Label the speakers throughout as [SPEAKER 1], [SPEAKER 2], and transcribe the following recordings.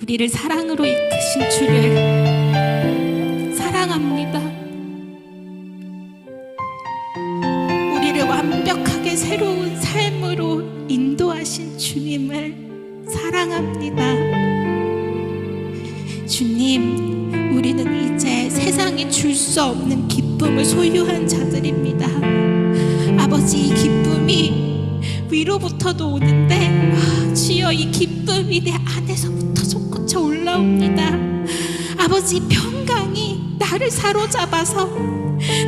[SPEAKER 1] 우리를 사랑으로 이끄신 주를 사랑합니다. 우리를 완벽하게 새로운 삶으로 인도하신 주님을 사랑합니다. 주님, 우리는 이제 세상이 줄 수 없는 기쁨을 소유한 자들입니다. 아버지, 이 기쁨이 위로부터도 오는데 주여, 이 기쁨이 내 안에서부터 솟구쳐 올라옵니다. 아버지, 평강이 나를 사로잡아서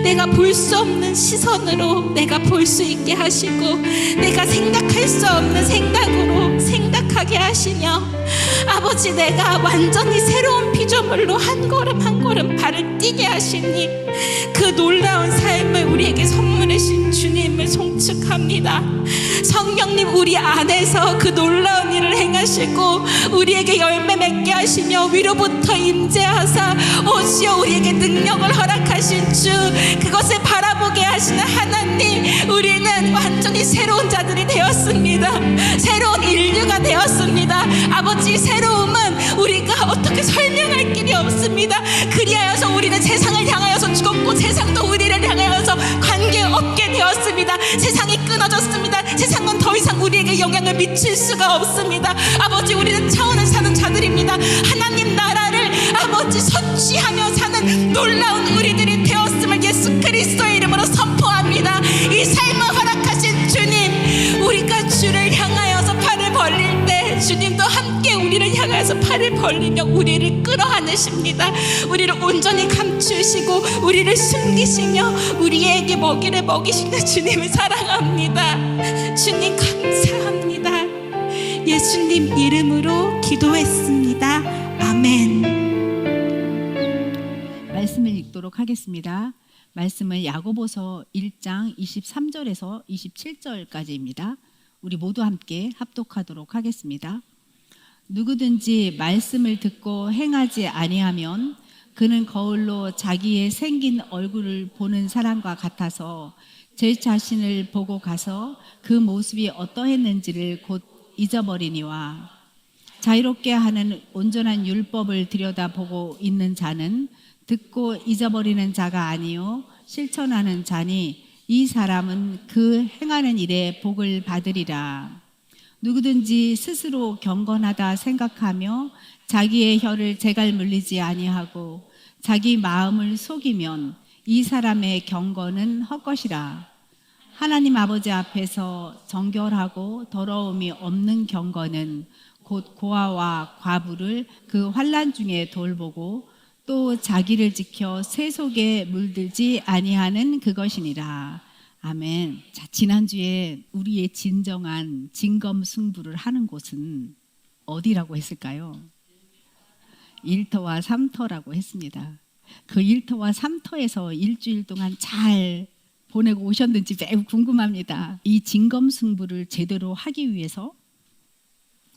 [SPEAKER 1] 내가 볼 수 없는 시선으로 내가 볼 수 있게 하시고, 내가 생각할 수 없는 생각으로 생각하게 하시며, 아버지, 내가 완전히 새로운 피조물로 한 걸음 한 걸음 발을 뛰게 하시니 그 놀라운 삶을 우리에게 선물해 주신 주님을 송축합니다. 성령님, 우리 안에서 그 놀라운 일을 행하시고 우리에게 열매 맺게 하시며 위로부터 임재하사 오시어 우리에게 능력을 허락하신 주, 그것을 바라보게 하시는 하나님, 우리는 완전히 새로운 자들이 되었습니다. 새로운 인류가 되었습니다. 아버지, 새로움은 우리가 어떻게 설명할 길이 없습니다. 그리하여서 우리는 세상을 향하여서 죽었고 세상도 우리를 향하여서 관계없게 되었습니다. 세상이 끊어졌습니다. 세상은 더 이상 우리에게 영향을 미칠 수가 없습니다. 아버지, 우리는 차원을 사는 자들입니다. 하나님 나라를 아버지 성취하며 사는 놀라운 우리들이 되었음을 예수 그리스도의 이름으로 선포합니다. 이 삶을 허락하신 주님, 우리가 주를 향하여서 팔을 벌릴 때 주님도 함께 우리를 향하여서 팔을 벌리며 우리를 끌어안으십니다. 우리를 온전히 감추시고 우리를 숨기시며 우리에게 먹이를 먹이시는 주님을 사랑합니다. 주님 감사합니다. 예수님 이름으로 기도했습니다. 아멘.
[SPEAKER 2] 말씀을 읽도록 하겠습니다. 말씀은 야고보서 1장 23절에서 27절까지입니다. 우리 모두 함께 합독하도록 하겠습니다. 누구든지 말씀을 듣고 행하지 아니하면 그는 거울로 자기의 생긴 얼굴을 보는 사람과 같아서 제 자신을 보고 가서 그 모습이 어떠했는지를 곧 잊어버리니와, 자유롭게 하는 온전한 율법을 들여다보고 있는 자는 듣고 잊어버리는 자가 아니요 실천하는 자니 이 사람은 그 행하는 일에 복을 받으리라. 누구든지 스스로 경건하다 생각하며 자기의 혀를 제갈 물리지 아니하고 자기 마음을 속이면 이 사람의 경건은 헛것이라. 하나님 아버지 앞에서 정결하고 더러움이 없는 경건은 곧 고아와 과부를 그 환난 중에 돌보고 또 자기를 지켜 새 속에 물들지 아니하는 그것이니라. 아멘. 자, 지난주에 우리의 진정한 진검승부를 하는 곳은 어디라고 했을까요? 일터와 삼터라고 했습니다. 그 일터와 삼터에서 일주일 동안 잘 보내고 오셨는지 매우 궁금합니다. 이 진검승부를 제대로 하기 위해서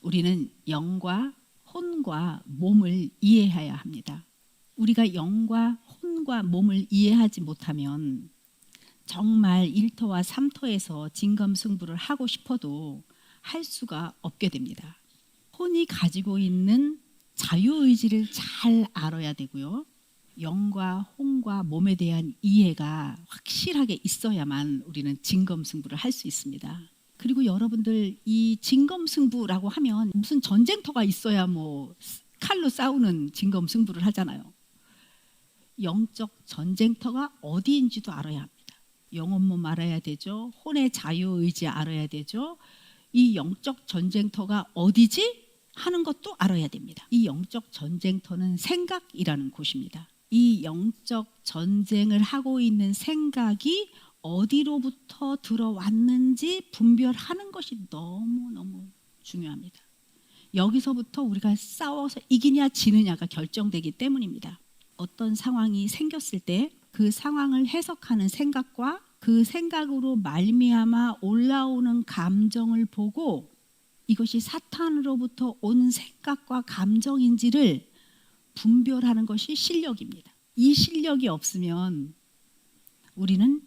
[SPEAKER 2] 우리는 영과 혼과 몸을 이해해야 합니다. 우리가 영과 혼과 몸을 이해하지 못하면 정말 일터와 삼터에서 진검승부를 하고 싶어도 할 수가 없게 됩니다. 혼이 가지고 있는 자유의지를 잘 알아야 되고요. 영과 혼과 몸에 대한 이해가 확실하게 있어야만 우리는 진검승부를 할 수 있습니다. 그리고 여러분들, 이 진검승부라고 하면 무슨 전쟁터가 있어야 뭐 칼로 싸우는 진검승부를 하잖아요. 영적 전쟁터가 어디인지도 알아야 합니다. 영혼 몸 알아야 되죠. 혼의 자유의지 알아야 되죠. 이 영적 전쟁터가 어디지? 하는 것도 알아야 됩니다. 이 영적 전쟁터는 생각이라는 곳입니다. 이 영적 전쟁을 하고 있는 생각이 어디로부터 들어왔는지 분별하는 것이 너무너무 중요합니다. 여기서부터 우리가 싸워서 이기냐 지느냐가 결정되기 때문입니다. 어떤 상황이 생겼을 때 그 상황을 해석하는 생각과 그 생각으로 말미암아 올라오는 감정을 보고 이것이 사탄으로부터 온 생각과 감정인지를 분별하는 것이 실력입니다. 이 실력이 없으면 우리는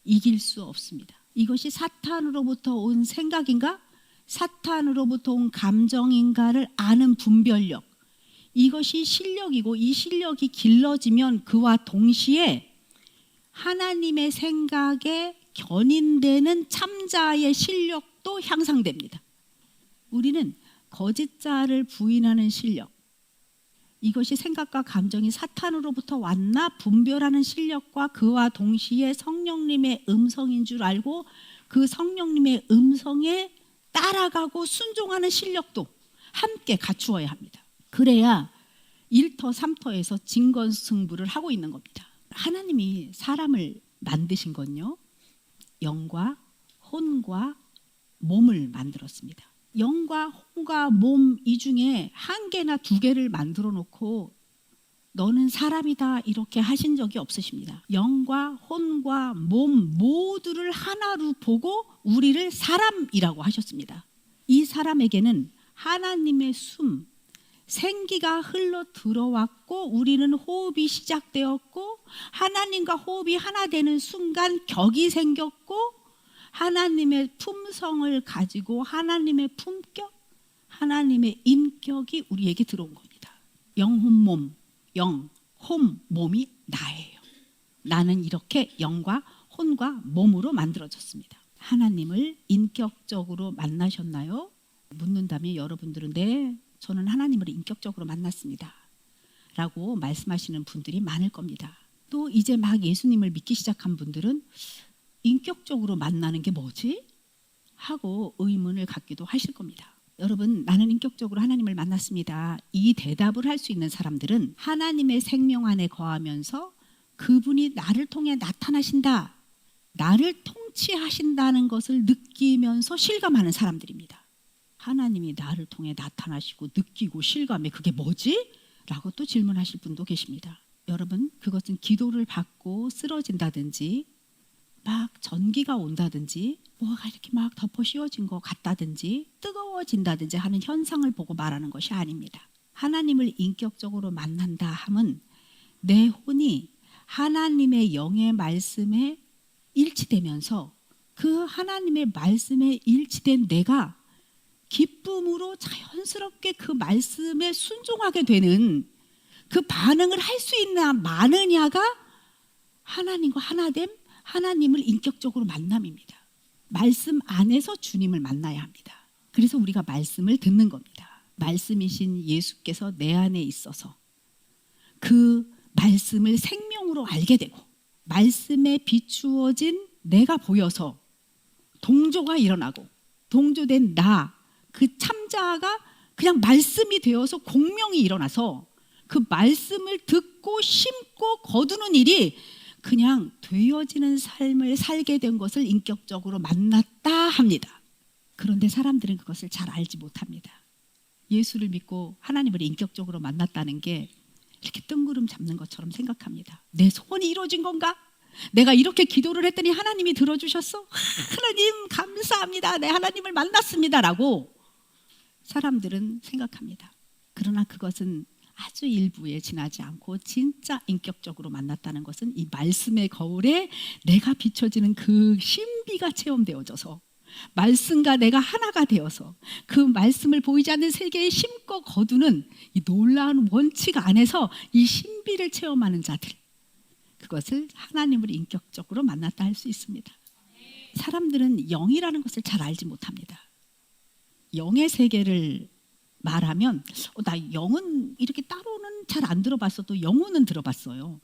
[SPEAKER 2] 이길 수 없습니다. 이것이 사탄으로부터 온 생각인가? 사탄으로부터 온 감정인가를 아는 분별력, 이것이 실력이고 이 실력이 길러지면 그와 동시에 하나님의 생각에 견인되는 참자의 실력도 향상됩니다. 우리는 거짓자를 부인하는 실력, 이것이 생각과 감정이 사탄으로부터 왔나 분별하는 실력과 그와 동시에 성령님의 음성인 줄 알고 그 성령님의 음성에 따라가고 순종하는 실력도 함께 갖추어야 합니다. 그래야 1터 3터에서 진건승부를 하고 있는 겁니다. 하나님이 사람을 만드신 건요, 영과 혼과 몸을 만들었습니다. 영과 혼과 몸 이 중에 한 개나 두 개를 만들어 놓고 너는 사람이다 이렇게 하신 적이 없으십니다. 영과 혼과 몸 모두를 하나로 보고 우리를 사람이라고 하셨습니다. 이 사람에게는 하나님의 숨, 생기가 흘러 들어왔고 우리는 호흡이 시작되었고 하나님과 호흡이 하나 되는 순간 격이 생겼고 하나님의 품성을 가지고 하나님의 품격, 하나님의 인격이 우리에게 들어온 겁니다. 영혼몸, 영, 혼, 몸이 나예요. 나는 이렇게 영과 혼과 몸으로 만들어졌습니다. 하나님을 인격적으로 만나셨나요? 묻는다면 여러분들은 네, 저는 하나님을 인격적으로 만났습니다 라고 말씀하시는 분들이 많을 겁니다. 또 이제 막 예수님을 믿기 시작한 분들은 인격적으로 만나는 게 뭐지? 하고 의문을 갖기도 하실 겁니다. 여러분, 나는 인격적으로 하나님을 만났습니다. 이 대답을 할 수 있는 사람들은 하나님의 생명 안에 거하면서 그분이 나를 통해 나타나신다, 나를 통치하신다는 것을 느끼면서 실감하는 사람들입니다. 하나님이 나를 통해 나타나시고 느끼고 실감해, 그게 뭐지? 라고 또 질문하실 분도 계십니다. 여러분, 그것은 기도를 받고 쓰러진다든지 막 전기가 온다든지 뭐가 이렇게 막 덮어 씌워진 것 같다든지 뜨거워진다든지 하는 현상을 보고 말하는 것이 아닙니다. 하나님을 인격적으로 만난다 함은 내 혼이 하나님의 영의 말씀에 일치되면서 그 하나님의 말씀에 일치된 내가 기쁨으로 자연스럽게 그 말씀에 순종하게 되는 그 반응을 할 수 있나 마느냐가 하나님과 하나됨, 하나님을 인격적으로 만남입니다. 말씀 안에서 주님을 만나야 합니다. 그래서 우리가 말씀을 듣는 겁니다. 말씀이신 예수께서 내 안에 있어서 그 말씀을 생명으로 알게 되고 말씀에 비추어진 내가 보여서 동조가 일어나고 동조된 나, 그 참자가 그냥 말씀이 되어서 공명이 일어나서 그 말씀을 듣고 심고 거두는 일이 그냥 되어지는 삶을 살게 된 것을 인격적으로 만났다 합니다. 그런데 사람들은 그것을 잘 알지 못합니다. 예수를 믿고 하나님을 인격적으로 만났다는 게 이렇게 뜬구름 잡는 것처럼 생각합니다. 내 소원이 이루어진 건가? 내가 이렇게 기도를 했더니 하나님이 들어주셨어? 하나님 감사합니다. 네, 하나님을 만났습니다 라고 사람들은 생각합니다. 그러나 그것은 아주 일부에 지나지 않고 진짜 인격적으로 만났다는 것은 이 말씀의 거울에 내가 비춰지는 그 신비가 체험되어져서 말씀과 내가 하나가 되어서 그 말씀을 보이지 않는 세계에 심고 거두는 이 놀라운 원칙 안에서 이 신비를 체험하는 자들, 그것을 하나님을 인격적으로 만났다 할 수 있습니다. 사람들은 영이라는 것을 잘 알지 못합니다. 영의 세계를 말하면 나 영은 이렇게 따로는 잘 안 들어봤어도 영혼은 들어봤어요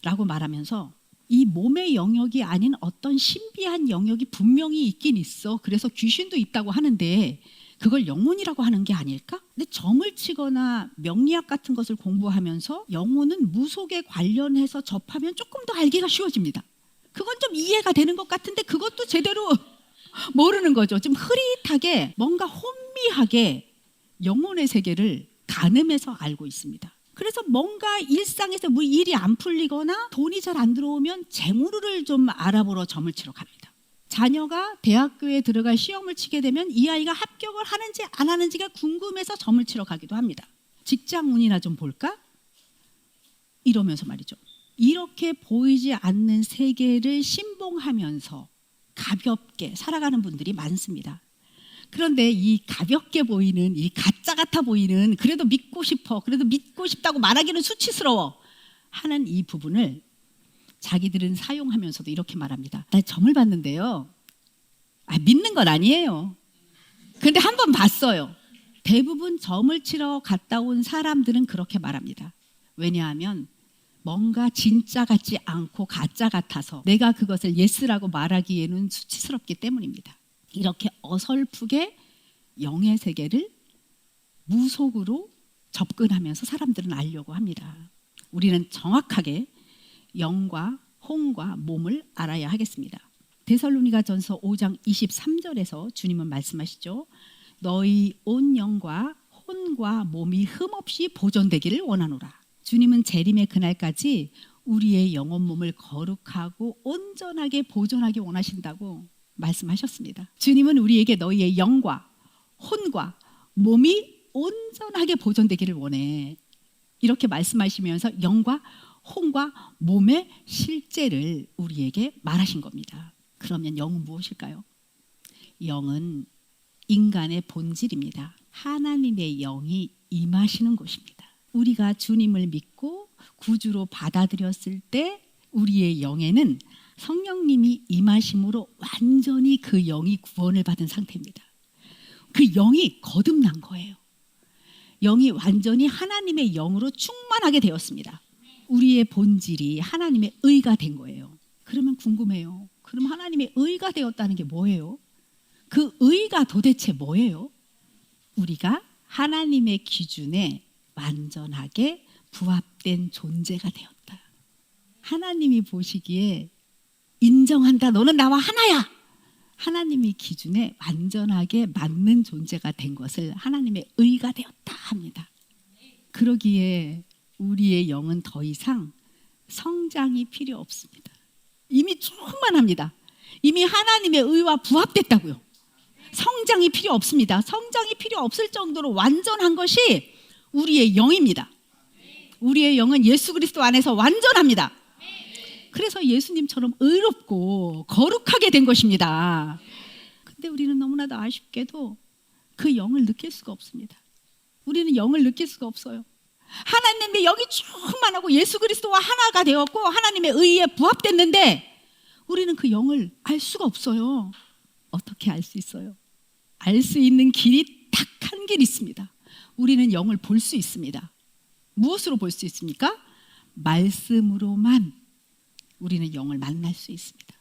[SPEAKER 2] 라고 말하면서 이 몸의 영역이 아닌 어떤 신비한 영역이 분명히 있긴 있어, 그래서 귀신도 있다고 하는데 그걸 영혼이라고 하는 게 아닐까? 근데 점을 치거나 명리학 같은 것을 공부하면서 영혼은 무속에 관련해서 접하면 조금 더 알기가 쉬워집니다. 그건 좀 이해가 되는 것 같은데 그것도 제대로 모르는 거죠. 좀 흐릿하게 뭔가 혼미하게 영혼의 세계를 가늠해서 알고 있습니다. 그래서 뭔가 일상에서 뭐 일이 안 풀리거나 돈이 잘 안 들어오면 재물을 좀 알아보러 점을 치러 갑니다. 자녀가 대학교에 들어갈 시험을 치게 되면 이 아이가 합격을 하는지 안 하는지가 궁금해서 점을 치러 가기도 합니다. 직장 운이나 좀 볼까? 이러면서 말이죠. 이렇게 보이지 않는 세계를 신봉하면서 가볍게 살아가는 분들이 많습니다. 그런데 이 가볍게 보이는, 이 가짜 같아 보이는, 그래도 믿고 싶어, 그래도 믿고 싶다고 말하기는 수치스러워 하는 이 부분을 자기들은 사용하면서도 이렇게 말합니다. 나 점을 봤는데요, 믿는 건 아니에요. 근데 한 번 봤어요. 대부분 점을 치러 갔다 온 사람들은 그렇게 말합니다. 왜냐하면 뭔가 진짜 같지 않고 가짜 같아서 내가 그것을 예스라고 말하기에는 수치스럽기 때문입니다. 이렇게 어설프게 영의 세계를 무속으로 접근하면서 사람들은 알려고 합니다. 우리는 정확하게 영과 혼과 몸을 알아야 하겠습니다. 데살로니가전서 5장 23절에서 주님은 말씀하시죠. 너희 온 영과 혼과 몸이 흠없이 보존되기를 원하노라. 주님은 재림의 그날까지 우리의 영혼 몸을 거룩하고 온전하게 보존하기 원하신다고 말씀하셨습니다. 주님은 우리에게 너희의 영과 혼과 몸이 온전하게 보존되기를 원해. 이렇게 말씀하시면서 영과 혼과 몸의 실제를 우리에게 말하신 겁니다. 그러면 영은 무엇일까요? 영은 인간의 본질입니다. 하나님의 영이 임하시는 곳입니다. 우리가 주님을 믿고 구주로 받아들였을 때 우리의 영에는 성령님이 임하심으로 완전히 그 영이 구원을 받은 상태입니다. 그 영이 거듭난 거예요. 영이 완전히 하나님의 영으로 충만하게 되었습니다. 우리의 본질이 하나님의 의가 된 거예요. 그러면 궁금해요. 그럼 하나님의 의가 되었다는 게 뭐예요? 그 의가 도대체 뭐예요? 우리가 하나님의 기준에 완전하게 부합된 존재가 되었다. 하나님이 보시기에 인정한다. 너는 나와 하나야. 하나님의 기준에 완전하게 맞는 존재가 된 것을 하나님의 의가 되었다 합니다. 그러기에 우리의 영은 더 이상 성장이 필요 없습니다. 이미 충만합니다. 이미 하나님의 의와 부합됐다고요. 성장이 필요 없습니다. 성장이 필요 없을 정도로 완전한 것이 우리의 영입니다. 우리의 영은 예수 그리스도 안에서 완전합니다. 그래서 예수님처럼 의롭고 거룩하게 된 것입니다. 근데 우리는 너무나도 아쉽게도 그 영을 느낄 수가 없습니다. 우리는 영을 느낄 수가 없어요. 하나님의 영이 충만하고 예수 그리스도와 하나가 되었고 하나님의 의에 부합됐는데 우리는 그 영을 알 수가 없어요. 어떻게 알 수 있어요? 알 수 있는 길이 딱 한 길 있습니다. 우리는 영을 볼 수 있습니다. 무엇으로 볼 수 있습니까? 말씀으로만 우리는 영을 만날 수 있습니다.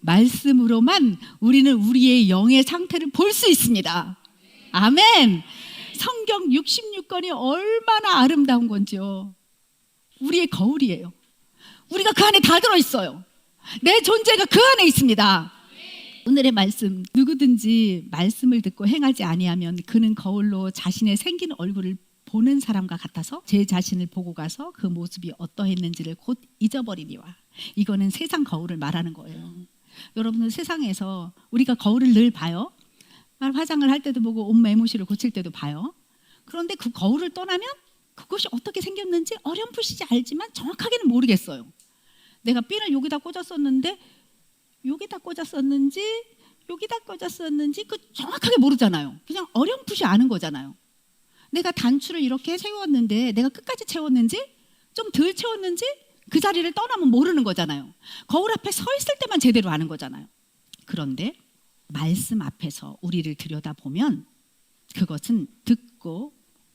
[SPEAKER 2] 말씀으로만 우리는 우리의 영의 상태를 볼 수 있습니다. 아멘. 성경 66권이 얼마나 아름다운 건지요. 우리의 거울이에요. 우리가 그 안에 다 들어있어요. 내 존재가 그 안에 있습니다. 오늘의 말씀, 누구든지 말씀을 듣고 행하지 아니하면 그는 거울로 자신의 생긴 얼굴을 보는 사람과 같아서 제 자신을 보고 가서 그 모습이 어떠했는지를 곧 잊어버리니와. 이거는 세상 거울을 말하는 거예요. 여러분은 세상에서 우리가 거울을 늘 봐요. 화장을 할 때도 보고 옷 매무새를 고칠 때도 봐요. 그런데 그 거울을 떠나면 그것이 어떻게 생겼는지 어렴풋이 알지만 정확하게는 모르겠어요. 내가 핀을 여기다 꽂았었는데 여기다 꽂았었는지 여기다 꽂았었는지 그 정확하게 모르잖아요. 그냥 어렴풋이 아는 거잖아요. 내가 단추를 이렇게 세웠는데 내가 끝까지 채웠는지 좀 덜 채웠는지 그 자리를 떠나면 모르는 거잖아요. 거울 앞에 서 있을 때만 제대로 아는 거잖아요. 그런데 말씀 앞에서 우리를 들여다보면 그것은 듣고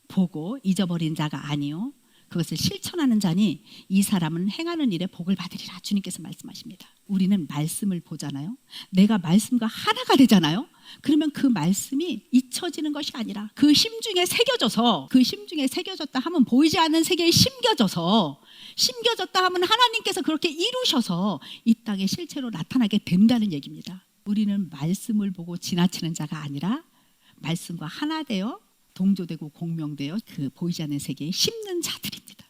[SPEAKER 2] 보고 잊어버린 자가 아니요 그것을 실천하는 자니 이 사람은 행하는 일에 복을 받으리라. 주님께서 말씀하십니다. 우리는 말씀을 보잖아요. 내가 말씀과 하나가 되잖아요. 그러면 그 말씀이 잊혀지는 것이 아니라 그 심중에 새겨져서, 그 심중에 새겨졌다 하면 보이지 않는 세계에 심겨져서, 심겨졌다 하면 하나님께서 그렇게 이루셔서 이 땅에 실체로 나타나게 된다는 얘기입니다. 우리는 말씀을 보고 지나치는 자가 아니라 말씀과 하나 되어 동조되고 공명되어 그 보이지 않는 세계에 심는 자들입니다.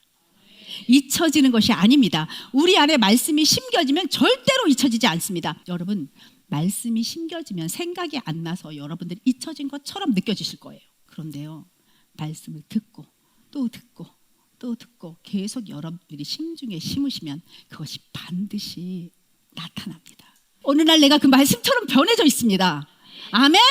[SPEAKER 2] 잊혀지는 것이 아닙니다. 우리 안에 말씀이 심겨지면 절대로 잊혀지지 않습니다. 여러분, 말씀이 심겨지면 생각이 안 나서 여러분들이 잊혀진 것처럼 느껴지실 거예요. 그런데요, 말씀을 듣고 또 듣고 또 듣고 계속 여러분들이 심중에 심으시면 그것이 반드시 나타납니다. 어느 날 내가 그 말씀처럼 변해져 있습니다. 아멘?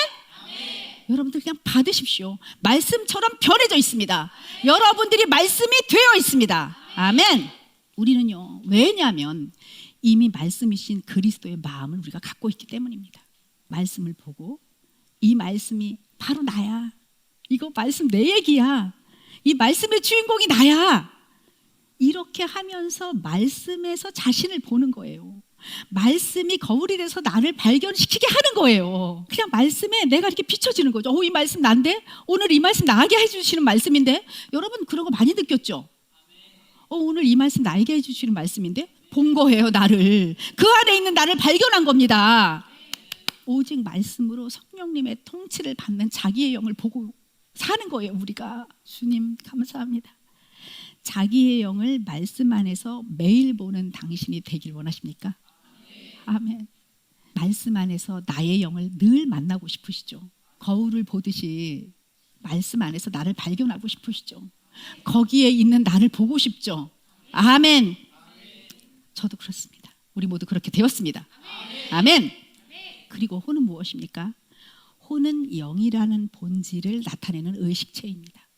[SPEAKER 2] 여러분들 그냥 받으십시오. 말씀처럼 변해져 있습니다. 여러분들이 말씀이 되어 있습니다. 아멘. 우리는요, 왜냐하면 이미 말씀이신 그리스도의 마음을 우리가 갖고 있기 때문입니다. 말씀을 보고 이 말씀이 바로 나야. 이거 말씀 내 얘기야. 이 말씀의 주인공이 나야. 이렇게 하면서 말씀에서 자신을 보는 거예요. 말씀이 거울이 돼서 나를 발견시키게 하는 거예요. 그냥 말씀에 내가 이렇게 비춰지는 거죠. 이 말씀 난데? 오늘 이 말씀 나에게 해주시는 말씀인데? 여러분 그런 거 많이 느꼈죠? 오늘 이 말씀 나에게 해주시는 말씀인데? 본 거예요, 나를. 그 안에 있는 나를 발견한 겁니다. 오직 말씀으로 성령님의 통치를 받는 자기의 영을 보고 사는 거예요, 우리가. 주님 감사합니다. 자기의 영을 말씀 안에서 매일 보는 당신이 되길 원하십니까? 아멘. 말씀 안에서 나의 영을 늘 만나고 싶으시죠? 거울을 보듯이 말씀 안에서 나를 발견하고 싶으시죠? 거기에 있는 나를 보고 싶죠? 아멘. 저도 그렇습니다. 우리 모두 그렇게 되었습니다. 아멘. 그리고 혼은 무엇입니까? 혼은 영이라는 본질을 나타내는 의식체입니다.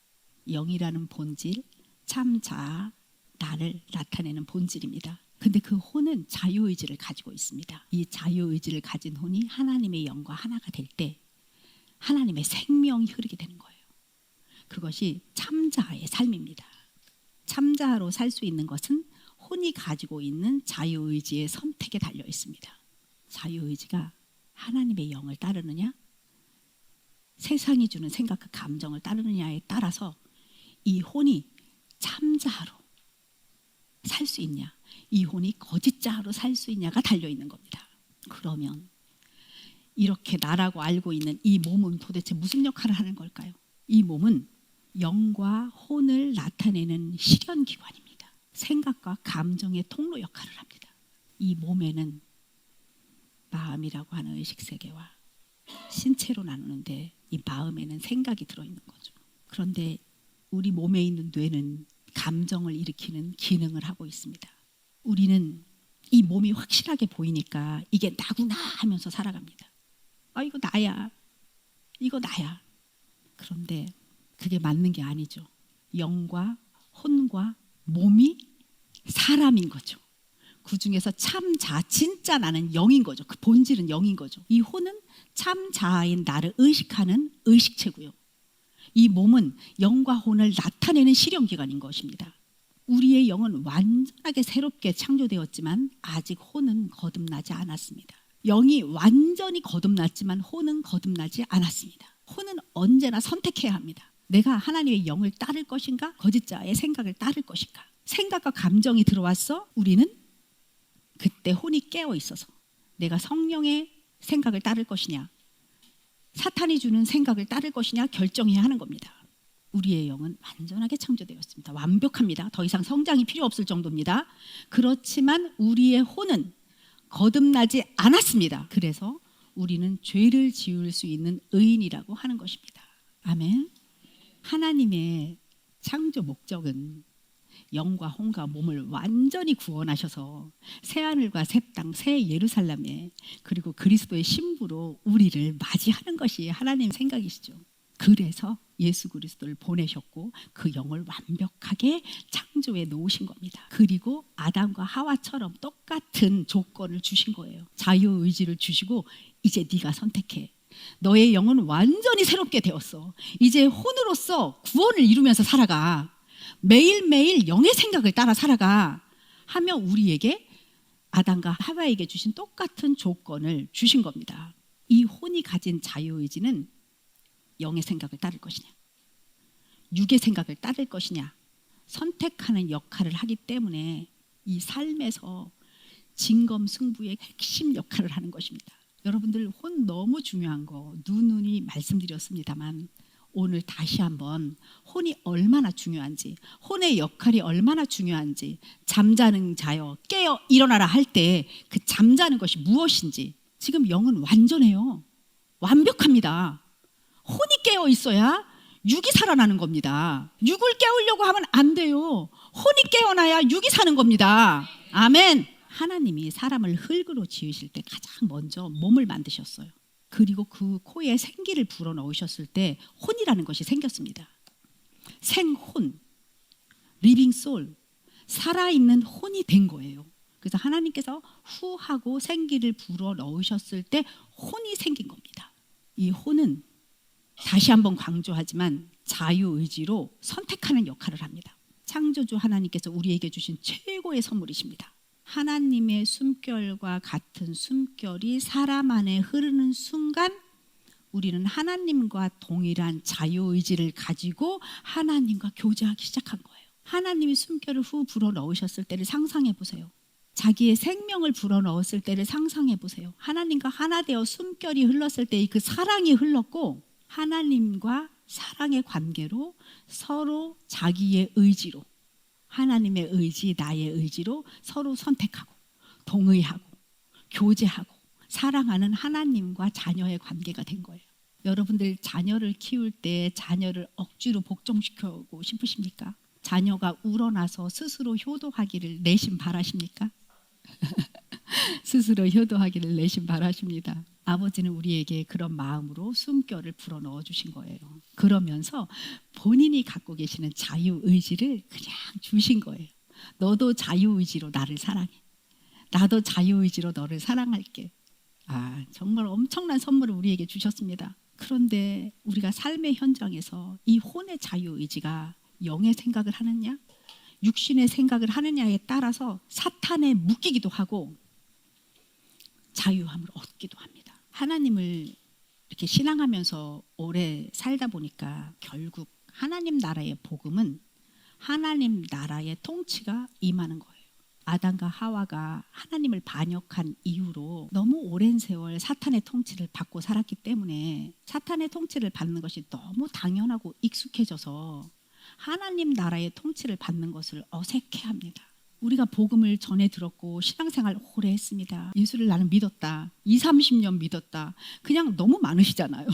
[SPEAKER 2] 영이라는 본질, 참 자아, 나를 나타내는 본질입니다. 근데 그 혼은 자유의지를 가지고 있습니다. 이 자유의지를 가진 혼이 하나님의 영과 하나가 될 때 하나님의 생명이 흐르게 되는 거예요. 그것이 참자아의 삶입니다. 참자아로 살 수 있는 것은 혼이 가지고 있는 자유의지의 선택에 달려 있습니다. 자유의지가 하나님의 영을 따르느냐, 세상이 주는 생각과 감정을 따르느냐에 따라서 이 혼이 참자아로 살 수 있냐, 이 혼이 거짓자아로 살 수 있냐가 달려 있는 겁니다. 그러면 이렇게 나라고 알고 있는 이 몸은 도대체 무슨 역할을 하는 걸까요? 이 몸은 영과 혼을 나타내는 실현기관입니다. 생각과 감정의 통로 역할을 합니다. 이 몸에는 마음이라고 하는 의식세계와 신체로 나누는데 이 마음에는 생각이 들어있는 거죠. 그런데 우리 몸에 있는 뇌는 감정을 일으키는 기능을 하고 있습니다. 우리는 이 몸이 확실하게 보이니까 이게 나구나 하면서 살아갑니다. 이거 나야. 이거 나야. 그런데 그게 맞는 게 아니죠. 영과 혼과 몸이 사람인 거죠. 그 중에서 참 자아, 진짜 나는 영인 거죠. 그 본질은 영인 거죠. 이 혼은 참 자아인 나를 의식하는 의식체고요. 이 몸은 영과 혼을 나타내는 실현기관인 것입니다. 우리의 영은 완전하게 새롭게 창조되었지만 아직 혼은 거듭나지 않았습니다. 영이 완전히 거듭났지만 혼은 거듭나지 않았습니다. 혼은 언제나 선택해야 합니다. 내가 하나님의 영을 따를 것인가, 거짓자의 생각을 따를 것인가. 생각과 감정이 들어왔어. 우리는 그때 혼이 깨어 있어서 내가 성령의 생각을 따를 것이냐, 사탄이 주는 생각을 따를 것이냐 결정해야 하는 겁니다. 우리의 영은 완전하게 창조되었습니다. 완벽합니다. 더 이상 성장이 필요 없을 정도입니다. 그렇지만 우리의 혼은 거듭나지 않았습니다. 그래서 우리는 죄를 지을 수 있는 의인이라고 하는 것입니다. 아멘. 하나님의 창조 목적은 영과 혼과 몸을 완전히 구원하셔서 새하늘과 새 땅, 새 예루살렘에 그리고 그리스도의 신부로 우리를 맞이하는 것이 하나님의 생각이시죠. 그래서 예수 그리스도를 보내셨고 그 영을 완벽하게 창조해 놓으신 겁니다. 그리고 아담과 하와처럼 똑같은 조건을 주신 거예요. 자유의지를 주시고 이제 네가 선택해. 너의 영은 완전히 새롭게 되었어. 이제 혼으로서 구원을 이루면서 살아가. 매일매일 영의 생각을 따라 살아가 하며 우리에게 아담과 하와에게 주신 똑같은 조건을 주신 겁니다. 이 혼이 가진 자유의지는 영의 생각을 따를 것이냐, 육의 생각을 따를 것이냐 선택하는 역할을 하기 때문에 이 삶에서 진검승부의 핵심 역할을 하는 것입니다. 여러분들 혼 너무 중요한 거 누누이 말씀드렸습니다만 오늘 다시 한번 혼이 얼마나 중요한지, 혼의 역할이 얼마나 중요한지, 잠자는 자여 깨어 일어나라 할 때 그 잠자는 것이 무엇인지. 지금 영은 완전해요. 완벽합니다. 혼이 깨어 있어야 육이 살아나는 겁니다. 육을 깨우려고 하면 안 돼요. 혼이 깨어나야 육이 사는 겁니다. 아멘. 하나님이 사람을 흙으로 지으실 때 가장 먼저 몸을 만드셨어요. 그리고 그 코에 생기를 불어넣으셨을 때 혼이라는 것이 생겼습니다. 생혼, 리빙 솔, 살아있는 혼이 된 거예요. 그래서 하나님께서 후 하고 생기를 불어넣으셨을 때 혼이 생긴 겁니다. 이 혼은 다시 한번 강조하지만 자유의지로 선택하는 역할을 합니다. 창조주 하나님께서 우리에게 주신 최고의 선물이십니다. 하나님의 숨결과 같은 숨결이 사람 안에 흐르는 순간 우리는 하나님과 동일한 자유의지를 가지고 하나님과 교제하기 시작한 거예요. 하나님이 숨결을 후 불어넣으셨을 때를 상상해 보세요. 자기의 생명을 불어넣었을 때를 상상해 보세요. 하나님과 하나 되어 숨결이 흘렀을 때 그 사랑이 흘렀고 하나님과 사랑의 관계로 서로 자기의 의지로 하나님의 의지, 나의 의지로 서로 선택하고 동의하고 교제하고 사랑하는 하나님과 자녀의 관계가 된 거예요. 여러분들 자녀를 키울 때 자녀를 억지로 복종시키고 싶으십니까? 자녀가 우러나서 스스로 효도하기를 내심 바라십니까? 스스로 효도하기를 내심 바라십니다. 아버지는 우리에게 그런 마음으로 숨결을 불어넣어 주신 거예요. 그러면서 본인이 갖고 계시는 자유의지를 그냥 주신 거예요. 너도 자유의지로 나를 사랑해. 나도 자유의지로 너를 사랑할게. 정말 엄청난 선물을 우리에게 주셨습니다. 그런데 우리가 삶의 현장에서 이 혼의 자유의지가 영의 생각을 하느냐 육신의 생각을 하느냐에 따라서 사탄에 묶이기도 하고 자유함을 얻기도 합니다. 하나님을 이렇게 신앙하면서 오래 살다 보니까 결국 하나님 나라의 복음은 하나님 나라의 통치가 임하는 거예요. 아담과 하와가 하나님을 반역한 이후로 너무 오랜 세월 사탄의 통치를 받고 살았기 때문에 사탄의 통치를 받는 것이 너무 당연하고 익숙해져서 하나님 나라의 통치를 받는 것을 어색해합니다. 우리가 복음을 전해 들었고 신앙생활 오래 했습니다. 예수를 나는 믿었다. 20-30년 믿었다. 그냥 너무 많으시잖아요.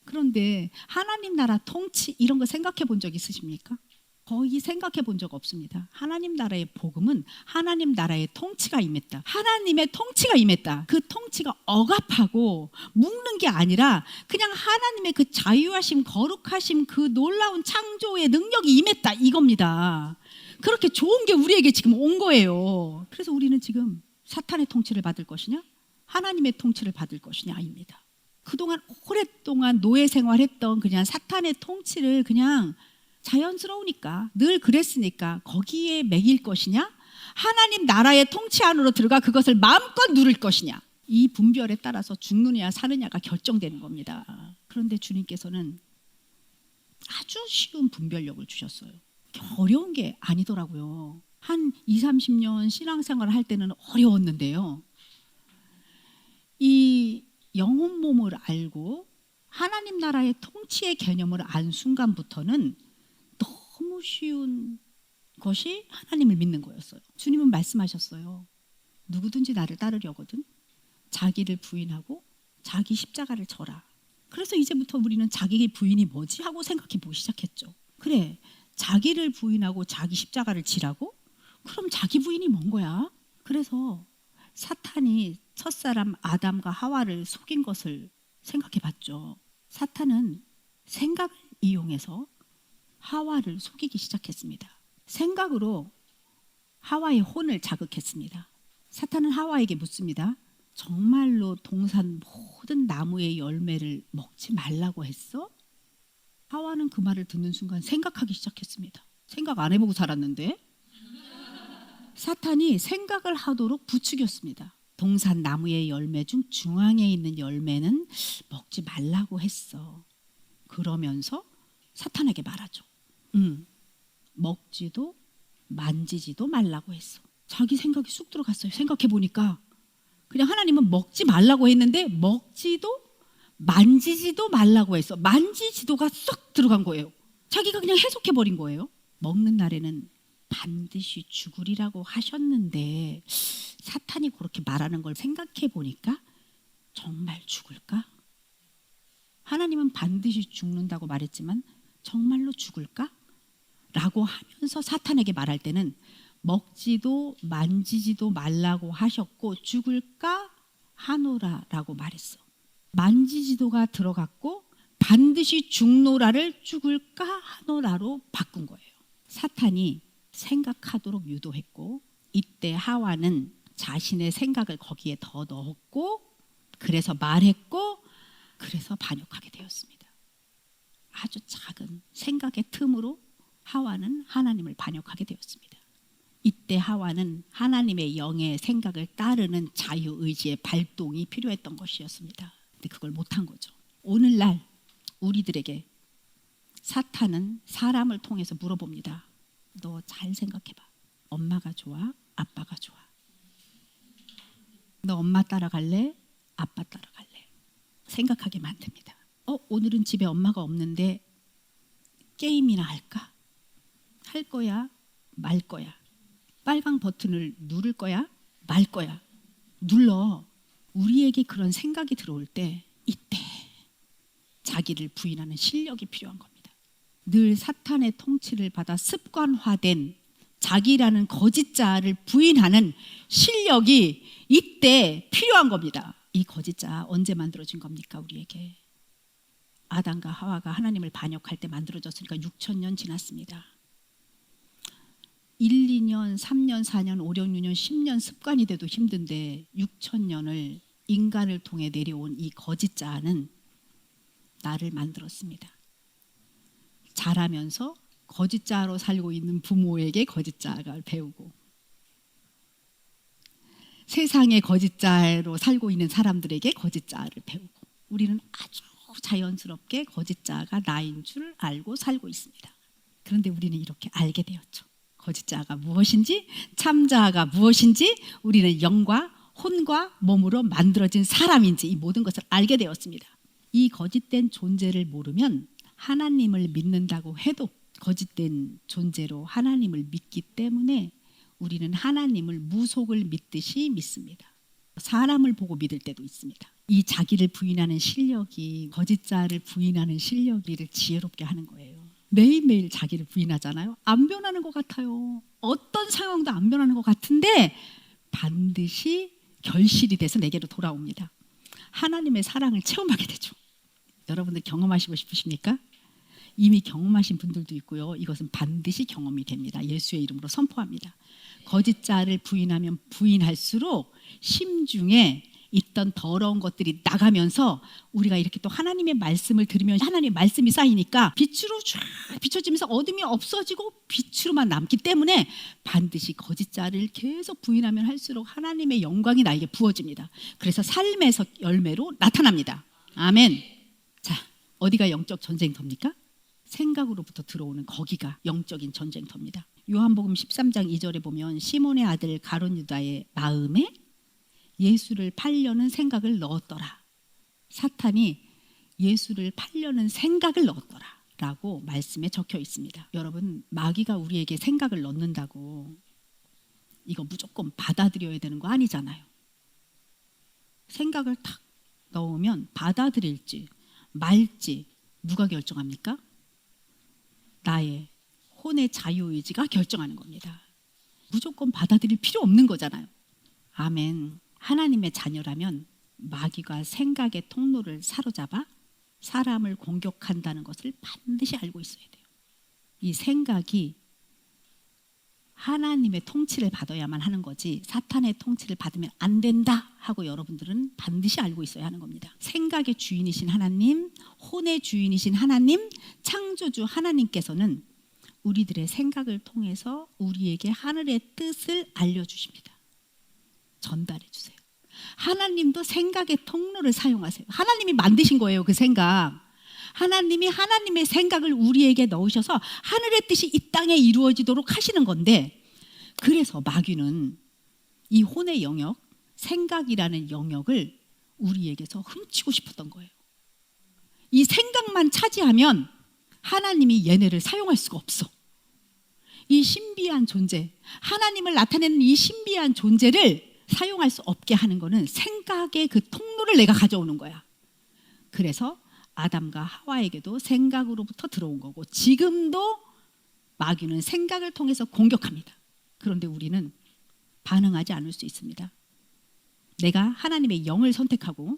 [SPEAKER 2] 그런데 하나님 나라 통치 이런 거 생각해 본 적 있으십니까? 거의 생각해 본 적 없습니다. 하나님 나라의 복음은 하나님 나라의 통치가 임했다. 하나님의 통치가 임했다. 그 통치가 억압하고 묶는 게 아니라 그냥 하나님의 그 자유하심, 거룩하심, 그 놀라운 창조의 능력이 임했다 이겁니다. 그렇게 좋은 게 우리에게 지금 온 거예요. 그래서 우리는 지금 사탄의 통치를 받을 것이냐 하나님의 통치를 받을 것이냐 아닙니다. 그동안 오랫동안 노예 생활했던 그냥 사탄의 통치를 그냥 자연스러우니까 늘 그랬으니까 거기에 매일 것이냐 하나님 나라의 통치 안으로 들어가 그것을 마음껏 누릴 것이냐 이 분별에 따라서 죽느냐 사느냐가 결정되는 겁니다. 그런데 주님께서는 아주 쉬운 분별력을 주셨어요. 어려운 게 아니더라고요. 한 20-30년 신앙생활을 할 때는 어려웠는데요. 이 영혼 몸을 알고 하나님 나라의 통치의 개념을 안 순간부터는 너무 쉬운 것이 하나님을 믿는 거였어요. 주님은 말씀하셨어요. 누구든지 나를 따르려거든 자기를 부인하고 자기 십자가를 져라. 그래서 이제부터 우리는 자기의 부인이 뭐지 하고 생각해 보기 시작했죠. 그래 자기를 부인하고 자기 십자가를 지라고? 그럼 자기 부인이 뭔 거야? 그래서 사탄이 첫사람 아담과 하와를 속인 것을 생각해 봤죠. 사탄은 생각을 이용해서 하와를 속이기 시작했습니다. 생각으로 하와의 혼을 자극했습니다. 사탄은 하와에게 묻습니다. 정말로 동산 모든 나무의 열매를 먹지 말라고 했어? 하와는 그 말을 듣는 순간 생각하기 시작했습니다. 생각 안 해보고 살았는데 사탄이 생각을 하도록 부추겼습니다. 동산 나무의 열매 중 중앙에 있는 열매는 먹지 말라고 했어. 그러면서 사탄에게 말하죠. 먹지도 만지지도 말라고 했어. 자기 생각이 쑥 들어갔어요. 생각해 보니까 그냥 하나님은 먹지 말라고 했는데 먹지도 만지지도 말라고 했어. 만지지도가 쏙 들어간 거예요. 자기가 그냥 해석해 버린 거예요. 먹는 날에는 반드시 죽으리라고 하셨는데 사탄이 그렇게 말하는 걸 생각해 보니까 정말 죽을까? 하나님은 반드시 죽는다고 말했지만 정말로 죽을까? 라고 하면서 사탄에게 말할 때는 먹지도 만지지도 말라고 하셨고 죽을까 하노라 라고 말했어. 만지지도가 들어갔고 반드시 죽노라를 죽을까 하노라로 바꾼 거예요. 사탄이 생각하도록 유도했고 이때 하와는 자신의 생각을 거기에 더 넣었고 그래서 말했고 그래서 반역하게 되었습니다. 아주 작은 생각의 틈으로 하와는 하나님을 반역하게 되었습니다. 이때 하와는 하나님의 영의 생각을 따르는 자유의지의 발동이 필요했던 것이었습니다. 근데 그걸 못한 거죠. 오늘날 우리들에게 사탄은 사람을 통해서 물어봅니다. 너 잘 생각해봐. 엄마가 좋아? 아빠가 좋아? 너 엄마 따라갈래? 아빠 따라갈래? 생각하게 만듭니다. 오늘은 집에 엄마가 없는데 게임이나 할까? 할 거야? 말 거야? 빨간 버튼을 누를 거야? 말 거야? 눌러. 우리에게 그런 생각이 들어올 때 이때 자기를 부인하는 실력이 필요한 겁니다. 늘 사탄의 통치를 받아 습관화된 자기라는 거짓자를 부인하는 실력이 이때 필요한 겁니다. 이 거짓자 언제 만들어진 겁니까? 우리에게 아담과 하와가 하나님을 반역할 때 만들어졌으니까 6,000년 지났습니다. 1, 2년, 3년, 4년, 5, 6년, 10년 습관이 돼도 힘든데 6,000년을 인간을 통해 내려온 이 거짓자는 나를 만들었습니다. 자라면서 거짓자로 살고 있는 부모에게 거짓자가 배우고 세상의 거짓자로 살고 있는 사람들에게 거짓자를 배우고 우리는 아주 자연스럽게 거짓자가 나인 줄 알고 살고 있습니다. 그런데 우리는 이렇게 알게 되었죠. 거짓자가 무엇인지 참자가 무엇인지 우리는 영과 혼과 몸으로 만들어진 사람인지 이 모든 것을 알게 되었습니다. 이 거짓된 존재를 모르면 하나님을 믿는다고 해도 거짓된 존재로 하나님을 믿기 때문에 우리는 하나님을 무속을 믿듯이 믿습니다. 사람을 보고 믿을 때도 있습니다. 이 자기를 부인하는 실력이 거짓자를 부인하는 실력을 지혜롭게 하는 거예요. 매일매일 자기를 부인하잖아요. 안 변하는 것 같아요. 어떤 상황도 안 변하는 것 같은데 반드시 결실이 돼서 내게로 돌아옵니다. 하나님의 사랑을 체험하게 되죠. 여러분들 경험하시고 싶으십니까? 이미 경험하신 분들도 있고요. 이것은 반드시 경험이 됩니다. 예수의 이름으로 선포합니다. 거짓자를 부인하면 부인할수록 심중에 있던 더러운 것들이 나가면서 우리가 이렇게 또 하나님의 말씀을 들으면 하나님의 말씀이 쌓이니까 빛으로 쫙 비춰지면서 어둠이 없어지고 빛으로만 남기 때문에 반드시 거짓자를 계속 부인하면 할수록 하나님의 영광이 나에게 부어집니다. 그래서 삶에서 열매로 나타납니다. 아멘. 자, 어디가 영적 전쟁터입니까? 생각으로부터 들어오는 거기가 영적인 전쟁터입니다. 요한복음 13장 2절에 보면 시몬의 아들 가룟 유다의 마음에 예수를 팔려는 생각을 넣었더라. 사탄이 예수를 팔려는 생각을 넣었더라 라고 말씀에 적혀 있습니다. 여러분, 마귀가 우리에게 생각을 넣는다고 이거 무조건 받아들여야 되는 거 아니잖아요. 생각을 탁 넣으면 받아들일지 말지 누가 결정합니까? 나의 혼의 자유의지가 결정하는 겁니다. 무조건 받아들일 필요 없는 거잖아요. 아멘. 하나님의 자녀라면 마귀가 생각의 통로를 사로잡아 사람을 공격한다는 것을 반드시 알고 있어야 돼요. 이 생각이 하나님의 통치를 받아야만 하는 거지 사탄의 통치를 받으면 안 된다 하고 여러분들은 반드시 알고 있어야 하는 겁니다. 생각의 주인이신 하나님, 혼의 주인이신 하나님, 창조주 하나님께서는 우리들의 생각을 통해서 우리에게 하늘의 뜻을 알려주십니다. 전달해 주세요. 하나님도 생각의 통로를 사용하세요. 하나님이 만드신 거예요. 그 생각. 하나님이 하나님의 생각을 우리에게 넣으셔서 하늘의 뜻이 이 땅에 이루어지도록 하시는 건데, 그래서 마귀는 이 혼의 영역, 생각이라는 영역을 우리에게서 훔치고 싶었던 거예요. 이 생각만 차지하면 하나님이 얘네를 사용할 수가 없어. 이 신비한 존재, 하나님을 나타내는 이 신비한 존재를 사용할 수 없게 하는 거는 생각의 그 통로를 내가 가져오는 거야. 그래서 아담과 하와에게도 생각으로부터 들어온 거고, 지금도 마귀는 생각을 통해서 공격합니다. 그런데 우리는 반응하지 않을 수 있습니다. 내가 하나님의 영을 선택하고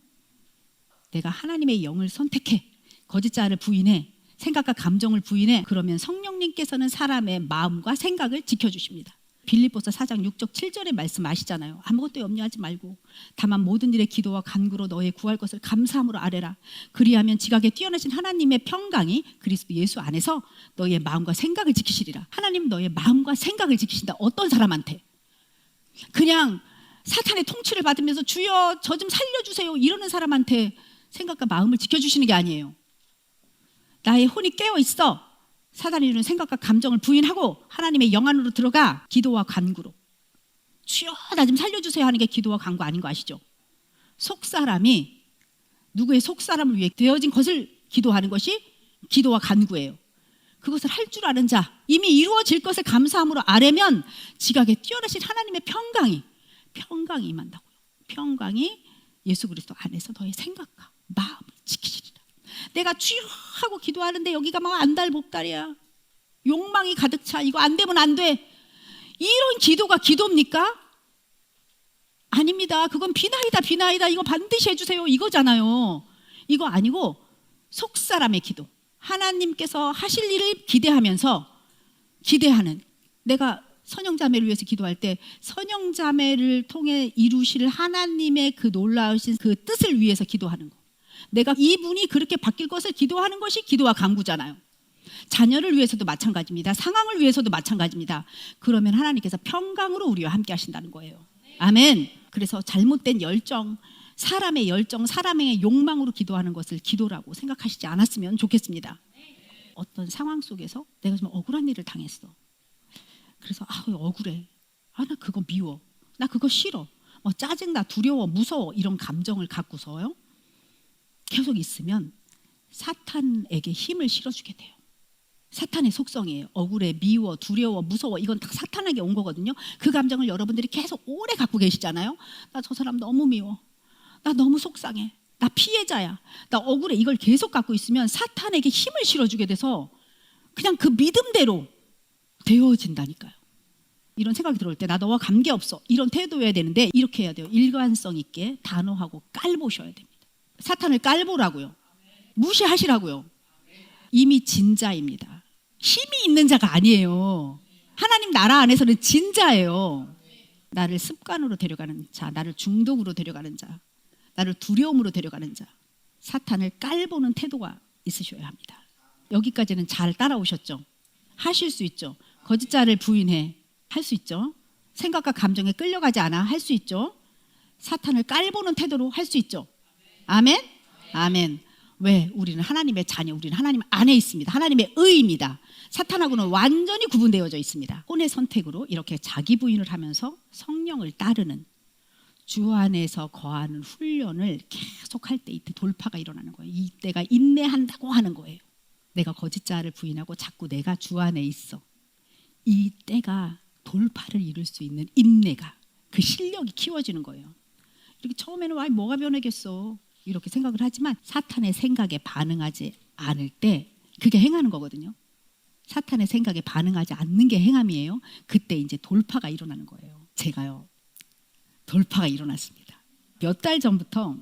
[SPEAKER 2] 내가 하나님의 영을 선택해, 거짓자를 부인해, 생각과 감정을 부인해, 그러면 성령님께서는 사람의 마음과 생각을 지켜주십니다. 빌립보서 4장 6절 7절의 말씀 아시잖아요. 아무것도 염려하지 말고 다만 모든 일에 기도와 간구로 너의 구할 것을 감사함으로 아뢰라. 그리하면 지각에 뛰어나신 하나님의 평강이 그리스도 예수 안에서 너의 마음과 생각을 지키시리라. 하나님 너의 마음과 생각을 지키신다. 어떤 사람한테? 그냥 사탄의 통치를 받으면서 주여 저 좀 살려주세요 이러는 사람한테 생각과 마음을 지켜주시는 게 아니에요. 나의 혼이 깨어있어. 사단이 주는 생각과 감정을 부인하고 하나님의 영 안으로 들어가 기도와 간구로. 주여 나 좀 살려주세요 하는 게 기도와 간구 아닌 거 아시죠? 속사람이 누구의 속사람을 위해 되어진 것을 기도하는 것이 기도와 간구예요. 그것을 할 줄 아는 자, 이미 이루어질 것을 감사함으로 아뢰면 지각에 뛰어나신 하나님의 평강이 임한다고요. 평강이 예수 그리스도 안에서 너의 생각과 마음을 지키시리라. 내가 주여 하고 기도하는데 여기가 막 안달복달이야. 욕망이 가득 차. 이거 안 되면 안 돼. 이런 기도가 기도입니까? 아닙니다. 그건 비나이다. 이거 반드시 해주세요. 이거잖아요. 이거 아니고 속사람의 기도. 하나님께서 하실 일을 기대하는 내가 선영자매를 위해서 기도할 때 선영자매를 통해 이루실 하나님의 그 놀라우신 그 뜻을 위해서 기도하는 거. 내가 이분이 그렇게 바뀔 것을 기도하는 것이 기도와 간구잖아요. 자녀를 위해서도 마찬가지입니다. 상황을 위해서도 마찬가지입니다. 그러면 하나님께서 평강으로 우리와 함께 하신다는 거예요. 아멘. 그래서 잘못된 열정, 사람의 욕망으로 기도하는 것을 기도라고 생각하시지 않았으면 좋겠습니다. 어떤 상황 속에서 내가 좀 억울한 일을 당했어. 그래서 억울해. 나 그거 미워. 나 그거 싫어. 짜증나, 두려워, 무서워 이런 감정을 갖고서요. 계속 있으면 사탄에게 힘을 실어주게 돼요. 사탄의 속성이에요. 억울해, 미워, 두려워, 무서워 이건 다 사탄에게 온 거거든요. 그 감정을 여러분들이 계속 오래 갖고 계시잖아요. 나 저 사람 너무 미워. 나 너무 속상해. 나 피해자야. 나 억울해. 이걸 계속 갖고 있으면 사탄에게 힘을 실어주게 돼서 그냥 그 믿음대로 되어진다니까요. 이런 생각이 들어올 때 나 너와 관계없어 이런 태도여야 되는데 이렇게 해야 돼요. 일관성 있게 단호하고 깔보셔야 됩니다. 사탄을 깔보라고요. 무시하시라고요. 이미 진자입니다. 힘이 있는 자가 아니에요. 하나님 나라 안에서는 진자예요. 나를 습관으로 데려가는 자, 나를 중독으로 데려가는 자, 나를 두려움으로 데려가는 자, 사탄을 깔보는 태도가 있으셔야 합니다. 여기까지는 잘 따라오셨죠? 하실 수 있죠? 거짓자를 부인해 할 수 있죠? 생각과 감정에 끌려가지 않아 할 수 있죠? 사탄을 깔보는 태도로 할 수 있죠? 아멘? 아멘. 왜? 우리는 하나님의 자녀, 우리는 하나님 안에 있습니다. 하나님의 의입니다. 사탄하고는 완전히 구분되어져 있습니다. 혼의 선택으로 이렇게 자기 부인을 하면서 성령을 따르는 주 안에서 거하는 훈련을 계속 할 때 이때 돌파가 일어나는 거예요. 이때가 인내한다고 하는 거예요. 내가 거짓자를 부인하고 자꾸 내가 주 안에 있어. 이때가 돌파를 이룰 수 있는 인내가, 그 실력이 키워지는 거예요. 이렇게 처음에는 뭐가 변하겠어 이렇게 생각을 하지만 사탄의 생각에 반응하지 않을 때 그게 행하는 거거든요. 사탄의 생각에 반응하지 않는 게 행함이에요. 그때 이제 돌파가 일어나는 거예요. 제가요 돌파가 일어났습니다. 몇 달 전부터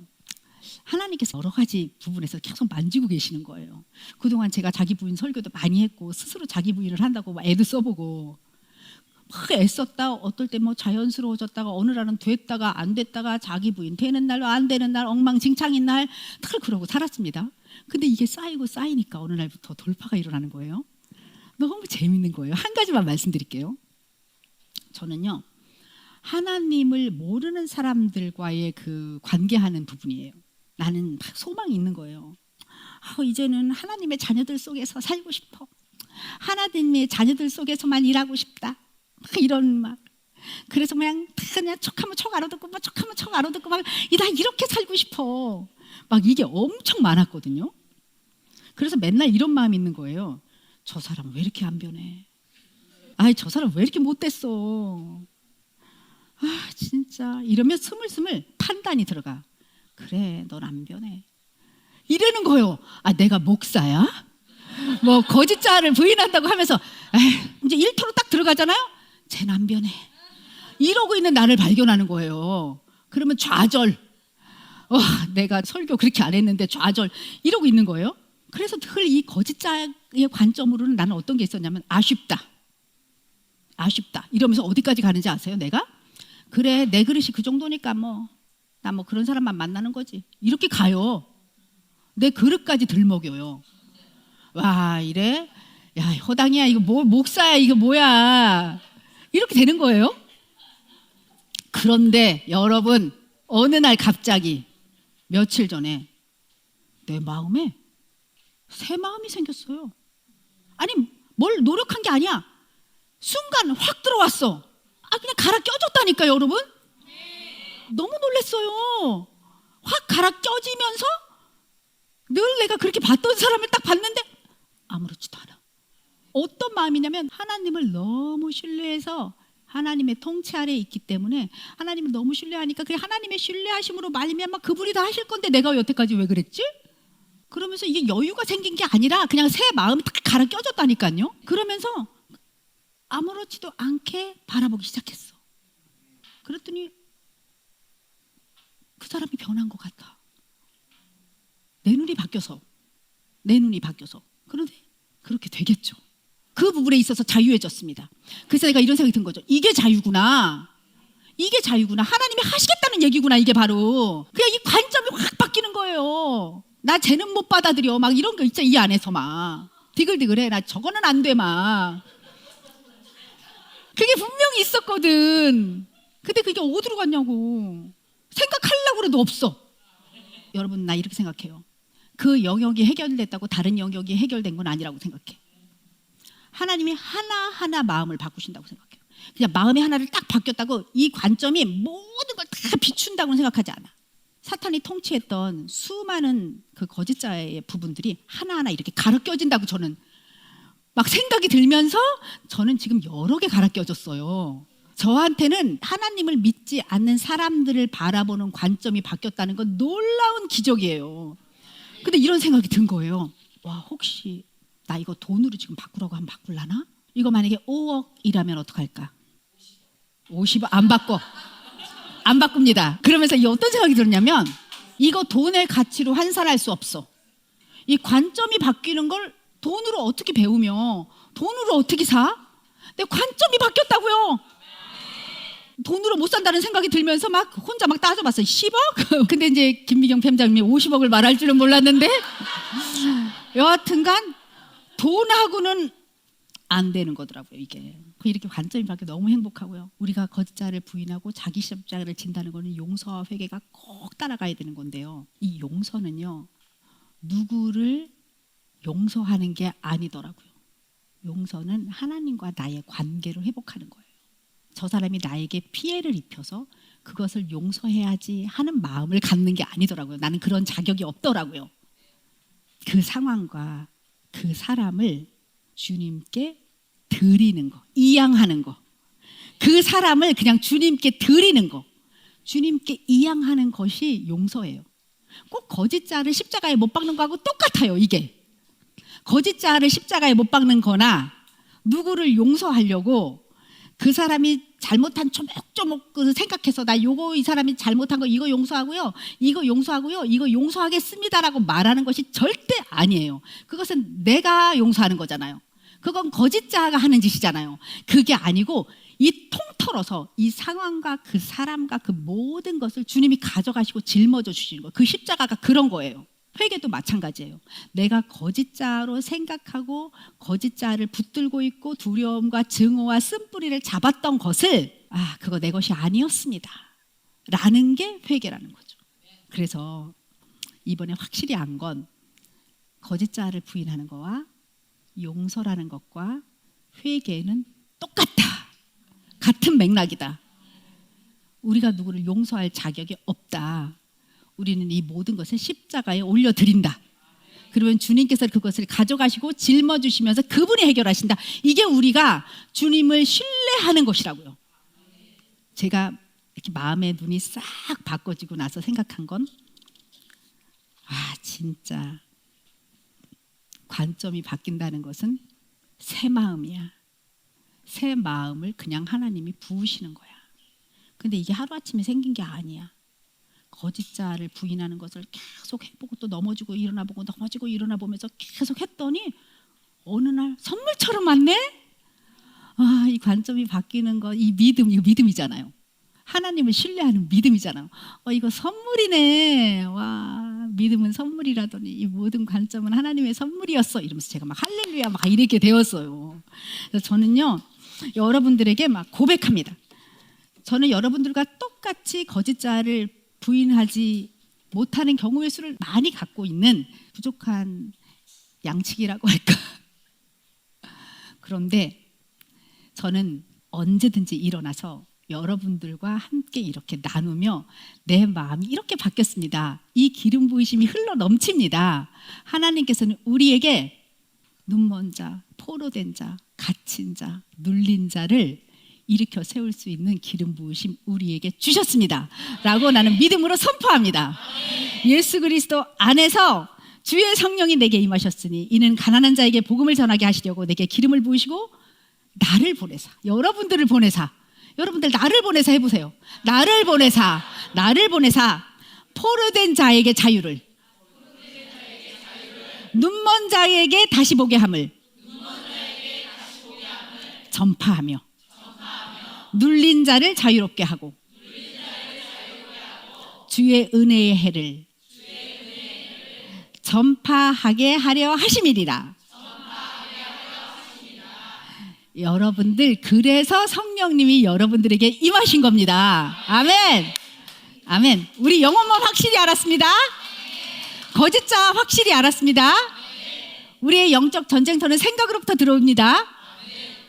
[SPEAKER 2] 하나님께서 여러 가지 부분에서 계속 만지고 계시는 거예요. 그동안 제가 자기 부인 설교도 많이 했고 스스로 자기 부인을 한다고 막 애도 써보고 막 애썼다. 어떨 때 자연스러워졌다가 어느 날은 됐다가 안 됐다가 자기 부인 되는 날 안 되는 날 엉망진창인 날 늘 그러고 살았습니다. 근데 이게 쌓이고 쌓이니까 어느 날부터 돌파가 일어나는 거예요. 너무 재밌는 거예요. 한 가지만 말씀드릴게요. 저는요 하나님을 모르는 사람들과의 그 관계하는 부분이에요. 나는 막 소망이 있는 거예요. 이제는 하나님의 자녀들 속에서 살고 싶어. 하나님의 자녀들 속에서만 일하고 싶다. 이런 그래서 그냥 척하면 척 알아듣고 척하면 척 알아듣고 나 이렇게 살고 싶어. 이게 엄청 많았거든요. 그래서 맨날 이런 마음이 있는 거예요. 저 사람 왜 이렇게 안 변해? 저 사람 왜 이렇게 못됐어? 진짜 이러면 스물스물 판단이 들어가. 그래, 넌 안 변해. 이러는 거예요. 내가 목사야? 거짓자를 부인한다고 하면서 이제 일터로 딱 들어가잖아요. 쟤는 안 변해. 이러고 있는 나를 발견하는 거예요. 그러면 좌절. 와, 내가 설교 그렇게 안 했는데 좌절 이러고 있는 거예요. 그래서 늘 이 거짓자의 관점으로는 나는 어떤 게 있었냐면 아쉽다 이러면서 어디까지 가는지 아세요? 내가 그래 내 그릇이 그 정도니까 뭐 나 뭐 그런 사람만 만나는 거지 이렇게 가요. 내 그릇까지 들먹여요. 와 이래 야 허당이야 이거 뭐 목사야 이거 뭐야 이렇게 되는 거예요. 그런데 여러분 어느 날 갑자기 며칠 전에 내 마음에 새 마음이 생겼어요. 아니 뭘 노력한 게 아니야. 순간 확 들어왔어. 그냥 갈아 껴졌다니까 여러분. 너무 놀랐어요. 확 갈아 껴지면서 늘 내가 그렇게 봤던 사람을 딱 봤는데 아무렇지도 않아. 어떤 마음이냐면 하나님을 너무 신뢰해서 하나님의 통치 아래에 있기 때문에 하나님을 너무 신뢰하니까 그 하나님의 신뢰하심으로 말미암아 그분이 다 하실 건데 내가 여태까지 왜 그랬지? 그러면서 이게 여유가 생긴 게 아니라 그냥 새 마음이 딱 갈아 껴졌다니까요. 그러면서 아무렇지도 않게 바라보기 시작했어. 그랬더니 그 사람이 변한 것 같아. 내 눈이 바뀌어서 그런데 그렇게 되겠죠. 그 부분에 있어서 자유해졌습니다. 그래서 내가 이런 생각이 든 거죠. 이게 자유구나. 하나님이 하시겠다는 얘기구나. 이게 바로 그냥 이 관점이 확 바뀌는 거예요. 나 쟤는 못 받아들여 막 이런 거 있죠. 이 안에서 막 디글디글해. 나 저거는 안 돼 막 그게 분명히 있었거든. 근데 그게 어디로 갔냐고. 생각하려고 해도 없어. 여러분 나 이렇게 생각해요. 그 영역이 해결됐다고 다른 영역이 해결된 건 아니라고 생각해. 하나님이 하나하나 마음을 바꾸신다고 생각해요. 그냥 마음이 하나를 딱 바뀌었다고 이 관점이 모든 걸 다 비춘다고 생각하지 않아. 사탄이 통치했던 수많은 그 거짓자의 부분들이 하나하나 이렇게 갈아 껴진다고 저는 막 생각이 들면서 저는 지금 여러 개 갈아 껴졌어요. 저한테는 하나님을 믿지 않는 사람들을 바라보는 관점이 바뀌었다는 건 놀라운 기적이에요. 근데 이런 생각이 든 거예요. 와 혹시 나 이거 돈으로 지금 바꾸라고 하면 바꿀라나? 이거 만약에 5억이라면 어떡할까? 50억 안 바꿉니다. 그러면서 이 어떤 생각이 들었냐면 이거 돈의 가치로 환산할 수 없어. 이 관점이 바뀌는 걸 돈으로 어떻게 배우며 돈으로 어떻게 사? 내 관점이 바뀌었다고요. 돈으로 못 산다는 생각이 들면서 막 혼자 막 따져봤어요. 10억? 근데 이제 김미경 편장님이 50억을 말할 줄은 몰랐는데 여하튼간 돈하고는 안 되는 거더라고요. 이게 이렇게 관점이 바뀌어 너무 행복하고요. 우리가 거짓자를 부인하고 자기 십자가를 진다는 거는 용서와 회개가 꼭 따라가야 되는 건데요. 이 용서는요 누구를 용서하는 게 아니더라고요. 용서는 하나님과 나의 관계를 회복하는 거예요. 저 사람이 나에게 피해를 입혀서 그것을 용서해야지 하는 마음을 갖는 게 아니더라고요. 나는 그런 자격이 없더라고요. 그 상황과 그 사람을 주님께 드리는 거, 이양하는 거. 그 사람을 그냥 주님께 드리는 거. 주님께 이양하는 것이 용서예요. 꼭 거짓자를 십자가에 못 박는 거하고 똑같아요. 이게 거짓자를 십자가에 못 박는 거나 누구를 용서하려고 그 사람이 잘못한 조목조목 생각해서 나 요거 이 사람이 잘못한 거 이거 용서하고요. 이거 용서하겠습니다라고 말하는 것이 절대 아니에요. 그것은 내가 용서하는 거잖아요. 그건 거짓자가 하는 짓이잖아요. 그게 아니고 이 통틀어서 이 상황과 그 사람과 그 모든 것을 주님이 가져가시고 짊어져 주시는 거예요. 그 십자가가 그런 거예요. 회개도 마찬가지예요. 내가 거짓자로 생각하고 거짓자를 붙들고 있고 두려움과 증오와 쓴뿌리를 잡았던 것을 그거 내 것이 아니었습니다 라는 게 회개라는 거죠. 그래서 이번에 확실히 안 건 거짓자를 부인하는 거와 용서라는 것과 회개는 똑같다. 같은 맥락이다. 우리가 누구를 용서할 자격이 없다. 우리는 이 모든 것을 십자가에 올려드린다. 그러면 주님께서 그것을 가져가시고 짊어주시면서 그분이 해결하신다. 이게 우리가 주님을 신뢰하는 것이라고요. 제가 이렇게 마음의 눈이 싹 바꿔지고 나서 생각한 건 진짜 관점이 바뀐다는 것은 새 마음이야. 새 마음을 그냥 하나님이 부으시는 거야. 근데 이게 하루아침에 생긴 게 아니야. 거짓자를 부인하는 것을 계속 해보고 또 넘어지고 일어나 보고 넘어지고 일어나 보면서 계속 했더니 어느 날 선물처럼 왔네. 아, 이 관점이 바뀌는 거, 이 믿음, 이거 믿음이잖아요. 하나님을 신뢰하는 믿음이잖아요. 이거 선물이네. 와, 믿음은 선물이라더니 이 모든 관점은 하나님의 선물이었어. 이러면서 제가 막 할렐루야 막 이렇게 되었어요. 그래서 저는요, 여러분들에게 막 고백합니다. 저는 여러분들과 똑같이 거짓자를 부인하지 못하는 경우의 수를 많이 갖고 있는 부족한 양측이라고 할까. 그런데 저는 언제든지 일어나서 여러분들과 함께 이렇게 나누며 내 마음이 이렇게 바뀌었습니다. 이 기름 부으심이 흘러 넘칩니다. 하나님께서는 우리에게 눈먼 자, 포로된 자, 갇힌 자, 눌린 자를 일으켜 세울 수 있는 기름 부으심 우리에게 주셨습니다. 라고 나는 믿음으로 선포합니다. 예수 그리스도 안에서 주의 성령이 내게 임하셨으니 이는 가난한 자에게 복음을 전하게 하시려고 내게 기름을 부으시고 나를 보내사, 여러분들을 보내사, 여러분들 나를 보내사 해보세요. 나를 보내사 포로된 자에게 자유를, 눈먼 자에게 다시 보게 함을 전파하며 눌린 자를 자유롭게 하고 주의 은혜의 해를 전파하게 하려 하심이리라. 여러분들, 그래서 성령님이 여러분들에게 임하신 겁니다. 아멘. 아멘. 우리 영혼만 확실히 알았습니다. 거짓자 확실히 알았습니다. 우리의 영적 전쟁터는 생각으로부터 들어옵니다.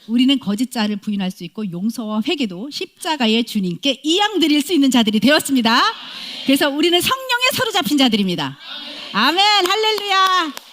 [SPEAKER 2] 우리는 거짓자를 부인할 수 있고 용서와 회개도 십자가의 주님께 이양 드릴 수 있는 자들이 되었습니다. 그래서 우리는 성령에 사로잡힌 자들입니다. 아멘. 할렐루야.